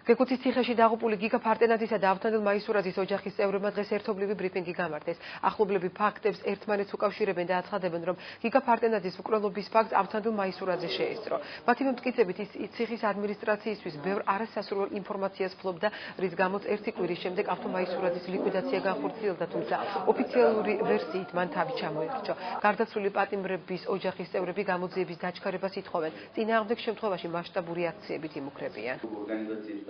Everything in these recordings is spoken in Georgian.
გეკუთის ციხეში დაღუპული გიგა ფარტენაძისა და ავთანდილ მაისურაძის ოჯახის წევრებმა დღეს ერთობლივი ბრიფინგი გამართეს. ახლობლები ფაქტებს ერთმანეთს უკავშირებენ და აცხადებენ, რომ გიგა ფარტენაძის მკვლელობის ფაქტს ავთანდილ მაისურაძე შეესწრო. მათი მომტკიცებით ის ციხის ადმინისტრაციისთვის ბევრ არასასურველ ინფორმაციას ფლობდა, რის გამოც ერთი კვირის შემდეგ ავთო მაისურაძის ლიკვიდაცია განხორციელდა, თუმცა ოფიციალური ვერსიით მან თავი ჩამოერჩო. გარდაცვლილი პატიმრების ოჯახის წევრები გამოძიების დაჩქარებას ითხოვენ. წინააღმდეგ შემთხვევაში მასშტაბური აქციებით იმუქრებიან.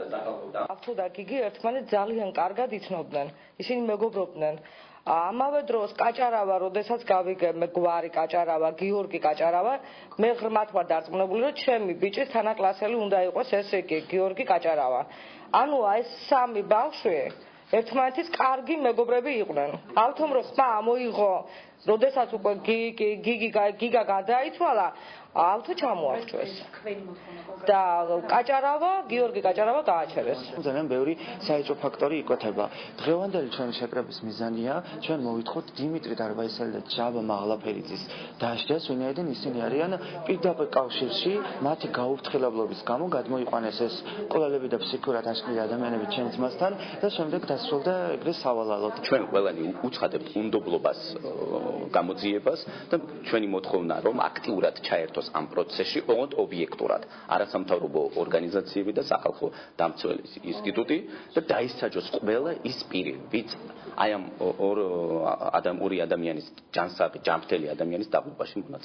ავთო და გიგი ერთმანეთს ძალიან კარგად იცნობდნენ. ისინი მეგობრობდნენ. ამავე დროს კაჭარავა, როდესაც გავიგე მე გვარი კაჭარავა, გიორგი კაჭარავა, მე ღრმად ვარ დარწმუნებული, რომ ჩემი ბიჭის თანაკლასელი უნდა იყოს ესე იგი გიორგი კაჭარავა. ანუ ეს სამი ბავშვი ერთმანეთის კარგი მეგობრები იყვნენ. ავთომ რო ხმა ამოიღო, როდესაც უკვე გიგა გადაიცვალა, ავთო ჩამოარჩვეს. და კაჭარავა, გიორგი კაჭარავა გააჩერეს. ძალიან ბევრი საეჭვო ფაქტორი იკვეთება. დღევანდელი ჩვენი შეკრების მიზანია, ჩვენ მოვითხოვთ დიმიტრი დარბაისელი და ჯაბა მაღლაფერიძის დასჯას, ვინაიდან ისინი არიან პირდაპირ კავშირში, მათი გაუფრთხილებლობის გამო გადმოიყვანეს ეს კვლელები და ფსიქურად აშლილი ადამიანები ჩემს მასთან და შემდეგ დასრულდა ეგრე სავალალოდ. ჩვენ ყველანი უცხადებთ უნდობლობას გამოძიებას და ჩვენი მოთხოვნა რომ აქტიურად ჩაერთოს ამ პროცესში, ოღონდ ობიექტურად, არასამთავრობო ორგანიზაციები და სახალხო დამცველის ინსტიტუტი და დაისაჯოს ყველა ის პირი, ვინც აი ამ ორი ადამიანის ჯანსაღი, ჯანმრთელი ადამიანის დაღუპვაში მონაწილეობდა.